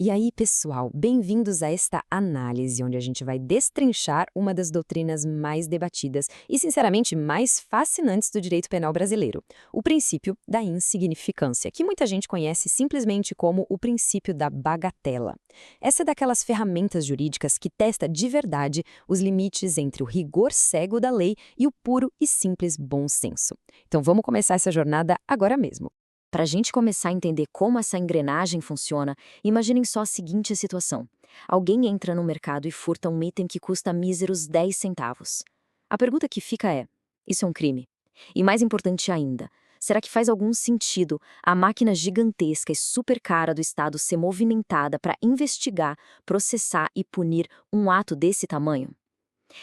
E aí, pessoal, bem-vindos a esta análise, onde a gente vai destrinchar uma das doutrinas mais debatidas e, sinceramente, mais fascinantes do direito penal brasileiro, o princípio da insignificância, que muita gente conhece simplesmente como o princípio da bagatela. Essa é daquelas ferramentas jurídicas que testa de verdade os limites entre o rigor cego da lei e o puro e simples bom senso. Então vamos começar essa jornada agora mesmo. Para a gente começar a entender como essa engrenagem funciona, imaginem só a seguinte situação. Alguém entra no mercado e furta um item que custa míseros 10 centavos. A pergunta que fica é: isso é um crime? E mais importante ainda, será que faz algum sentido a máquina gigantesca e super cara do Estado ser movimentada para investigar, processar e punir um ato desse tamanho?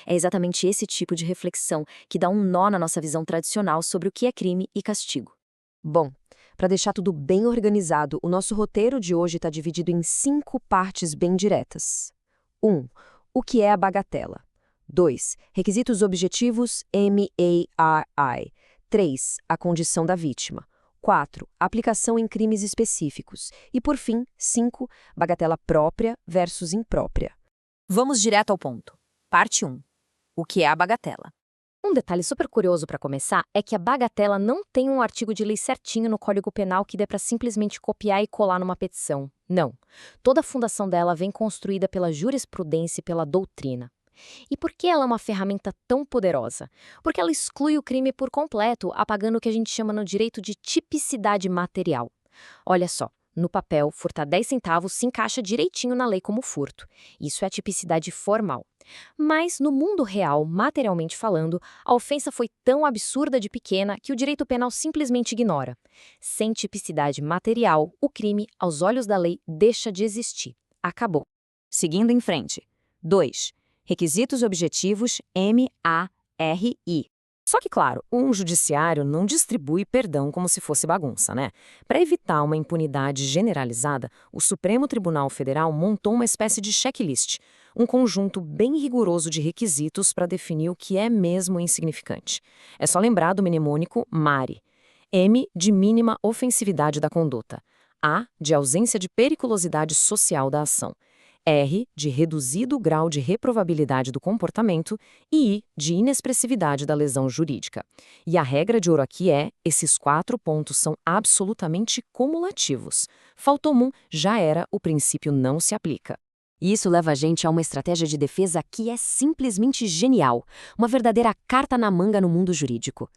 É exatamente esse tipo de reflexão que dá um nó na nossa visão tradicional sobre o que é crime e castigo. Bom, para deixar tudo bem organizado, o nosso roteiro de hoje está dividido em 5 partes bem diretas. 1. O que é a bagatela? 2. Requisitos objetivos MARI. 3. A condição da vítima. 4. Aplicação em crimes específicos. E, por fim, 5. Bagatela própria versus imprópria. Vamos direto ao ponto. Parte 1. O que é a bagatela? Um detalhe super curioso para começar é que a bagatela não tem um artigo de lei certinho no Código Penal que dê para simplesmente copiar e colar numa petição. Não. Toda a fundação dela vem construída pela jurisprudência e pela doutrina. E por que ela é uma ferramenta tão poderosa? Porque ela exclui o crime por completo, apagando o que a gente chama no direito de tipicidade material. Olha só. No papel, furtar 10 centavos se encaixa direitinho na lei como furto. Isso é a tipicidade formal. Mas, no mundo real, materialmente falando, a ofensa foi tão absurda de pequena que o direito penal simplesmente ignora. Sem tipicidade material, o crime, aos olhos da lei, deixa de existir. Acabou. Seguindo em frente. 2. Requisitos objetivos MARI. Só que, claro, um judiciário não distribui perdão como se fosse bagunça, né? Para evitar uma impunidade generalizada, o Supremo Tribunal Federal montou uma espécie de checklist, um conjunto bem rigoroso de requisitos para definir o que é mesmo insignificante. É só lembrar do mnemônico MARI. M, de mínima ofensividade da conduta. A, de ausência de periculosidade social da ação. R, de reduzido grau de reprovabilidade do comportamento, e I, de inexpressividade da lesão jurídica. E a regra de ouro aqui é: esses 4 pontos são absolutamente cumulativos. Faltou um, já era, o princípio não se aplica. E isso leva a gente a uma estratégia de defesa que é simplesmente genial, uma verdadeira carta na manga no mundo jurídico.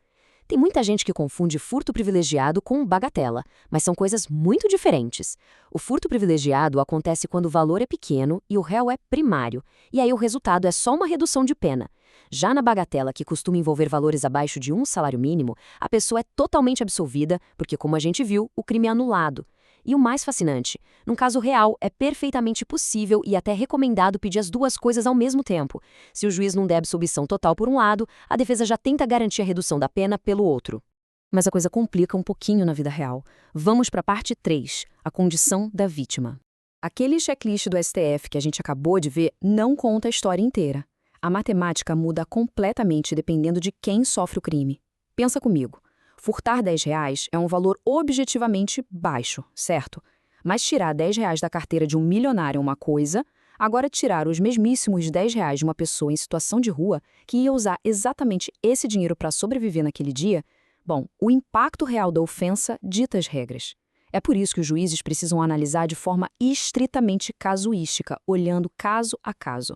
Tem muita gente que confunde furto privilegiado com bagatela, mas são coisas muito diferentes. O furto privilegiado acontece quando o valor é pequeno e o réu é primário, e aí o resultado é só uma redução de pena. Já na bagatela, que costuma envolver valores abaixo de um salário mínimo, a pessoa é totalmente absolvida, porque, como a gente viu, o crime é anulado. E o mais fascinante, num caso real, é perfeitamente possível e até recomendado pedir as duas coisas ao mesmo tempo. Se o juiz não der absolvição total por um lado, a defesa já tenta garantir a redução da pena pelo outro. Mas a coisa complica um pouquinho na vida real. Vamos para a parte 3, a condição da vítima. Aquele checklist do STF que a gente acabou de ver não conta a história inteira. A matemática muda completamente dependendo de quem sofre o crime. Pensa comigo. Furtar R$10 é um valor objetivamente baixo, certo? Mas tirar R$10 da carteira de um milionário é uma coisa, agora tirar os mesmíssimos R$10 de uma pessoa em situação de rua que ia usar exatamente esse dinheiro para sobreviver naquele dia, bom, o impacto real da ofensa dita as regras. É por isso que os juízes precisam analisar de forma estritamente casuística, olhando caso a caso.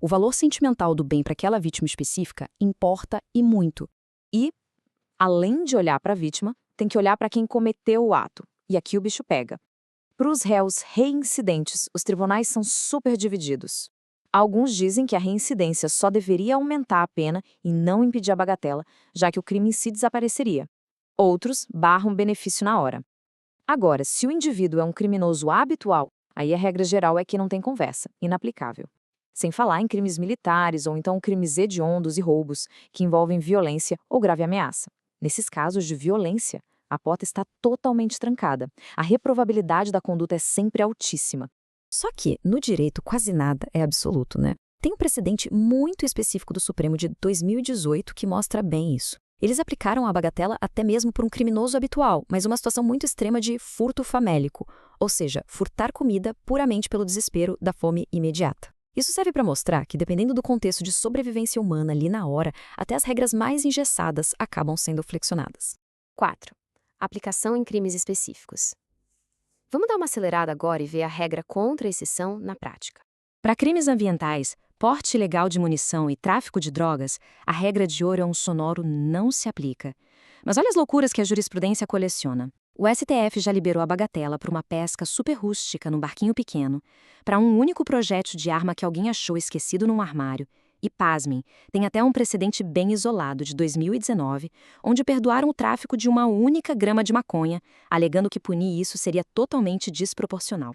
O valor sentimental do bem para aquela vítima específica importa e muito. E, além de olhar para a vítima, tem que olhar para quem cometeu o ato. E aqui o bicho pega. Para os réus reincidentes, os tribunais são super divididos. Alguns dizem que a reincidência só deveria aumentar a pena e não impedir a bagatela, já que o crime em si desapareceria. Outros barram o benefício na hora. Agora, se o indivíduo é um criminoso habitual, aí a regra geral é que não tem conversa, inaplicável. Sem falar em crimes militares ou então crimes hediondos e roubos, que envolvem violência ou grave ameaça. Nesses casos de violência, a porta está totalmente trancada. A reprovabilidade da conduta é sempre altíssima. Só que, no direito, quase nada é absoluto, né? Tem um precedente muito específico do Supremo de 2018 que mostra bem isso. Eles aplicaram a bagatela até mesmo por um criminoso habitual, mas uma situação muito extrema de furto famélico, ou seja, furtar comida puramente pelo desespero da fome imediata. Isso serve para mostrar que, dependendo do contexto de sobrevivência humana ali na hora, até as regras mais engessadas acabam sendo flexionadas. 4. Aplicação em crimes específicos. Vamos dar uma acelerada agora e ver a regra contra a exceção na prática. Para crimes ambientais, porte ilegal de munição e tráfico de drogas, a regra de ouro é um sonoro não se aplica. Mas olha as loucuras que a jurisprudência coleciona. O STF já liberou a bagatela para uma pesca super rústica num barquinho pequeno, para um único projétil de arma que alguém achou esquecido num armário. E, pasmem, tem até um precedente bem isolado de 2019, onde perdoaram o tráfico de uma única grama de maconha, alegando que punir isso seria totalmente desproporcional.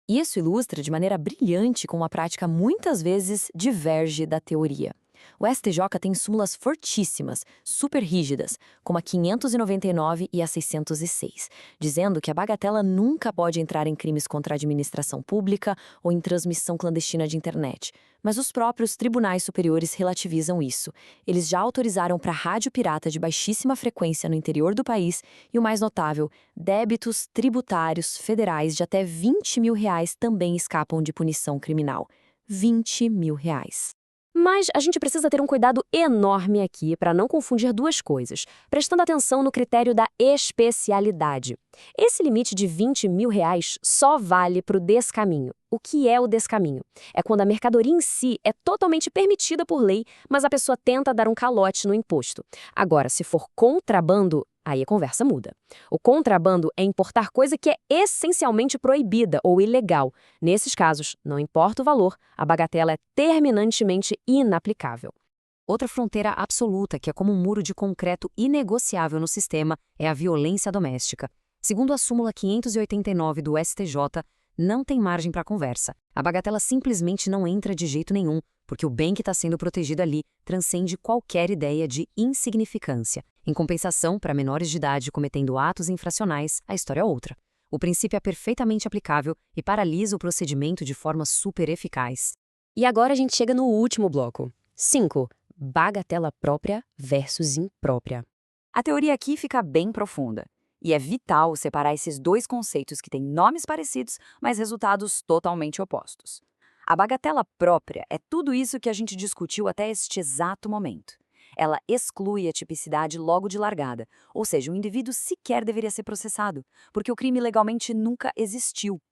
Isso ilustra de maneira brilhante como a prática muitas vezes diverge da teoria. O STJ tem súmulas fortíssimas, super rígidas, como a 599 e a 606, dizendo que a bagatela nunca pode entrar em crimes contra a administração pública ou em transmissão clandestina de internet. Mas os próprios tribunais superiores relativizam isso. Eles já autorizaram para rádio pirata de baixíssima frequência no interior do país e, o mais notável, débitos tributários federais de até R$20 mil também escapam de punição criminal. R$20 mil. Mas a gente precisa ter um cuidado enorme aqui para não confundir duas coisas, prestando atenção no critério da especialidade. Esse limite de R$20 mil só vale para o descaminho. O que é o descaminho? É quando a mercadoria em si é totalmente permitida por lei, mas a pessoa tenta dar um calote no imposto. Agora, se for contrabando, aí a conversa muda. O contrabando é importar coisa que é essencialmente proibida ou ilegal. Nesses casos, não importa o valor, a bagatela é terminantemente inaplicável. Outra fronteira absoluta, que é como um muro de concreto inegociável no sistema, é a violência doméstica. Segundo a súmula 589 do STJ, não tem margem para conversa. A bagatela simplesmente não entra de jeito nenhum, porque o bem que está sendo protegido ali transcende qualquer ideia de insignificância. Em compensação, para menores de idade cometendo atos infracionais, a história é outra. O princípio é perfeitamente aplicável e paralisa o procedimento de forma super eficaz. E agora a gente chega no último bloco. 5. Bagatela própria versus imprópria. A teoria aqui fica bem profunda. E é vital separar esses dois conceitos que têm nomes parecidos, mas resultados totalmente opostos. A bagatela própria é tudo isso que a gente discutiu até este exato momento. Ela exclui a tipicidade logo de largada, ou seja, o indivíduo sequer deveria ser processado, porque o crime legalmente nunca existiu.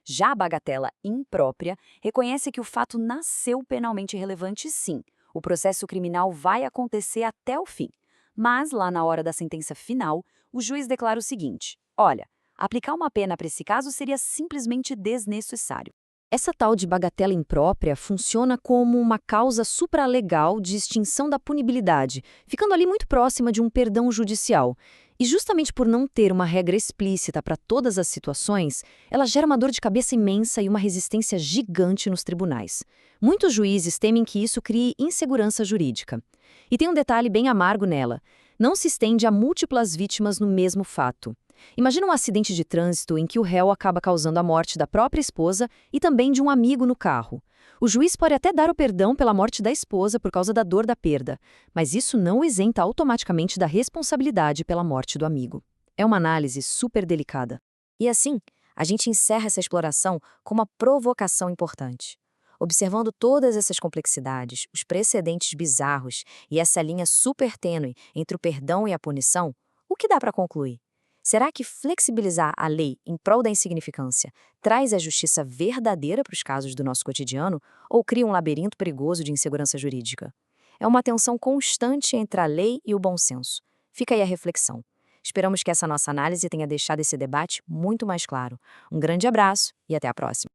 Já a bagatela imprópria reconhece que o fato nasceu penalmente relevante, sim. O processo criminal vai acontecer até o fim. Mas, lá na hora da sentença final, o juiz declara o seguinte: olha, aplicar uma pena para esse caso seria simplesmente desnecessário. Essa tal de bagatela imprópria funciona como uma causa supralegal de extinção da punibilidade, ficando ali muito próxima de um perdão judicial. E justamente por não ter uma regra explícita para todas as situações, ela gera uma dor de cabeça imensa e uma resistência gigante nos tribunais. Muitos juízes temem que isso crie insegurança jurídica. E tem um detalhe bem amargo nela: não se estende a múltiplas vítimas no mesmo fato. Imagina um acidente de trânsito em que o réu acaba causando a morte da própria esposa e também de um amigo no carro. O juiz pode até dar o perdão pela morte da esposa por causa da dor da perda, mas isso não o isenta automaticamente da responsabilidade pela morte do amigo. É uma análise super delicada. E assim, a gente encerra essa exploração com uma provocação importante. Observando todas essas complexidades, os precedentes bizarros e essa linha super tênue entre o perdão e a punição, o que dá para concluir? Será que flexibilizar a lei em prol da insignificância traz a justiça verdadeira para os casos do nosso cotidiano ou cria um labirinto perigoso de insegurança jurídica? É uma tensão constante entre a lei e o bom senso. Fica aí a reflexão. Esperamos que essa nossa análise tenha deixado esse debate muito mais claro. Um grande abraço e até a próxima.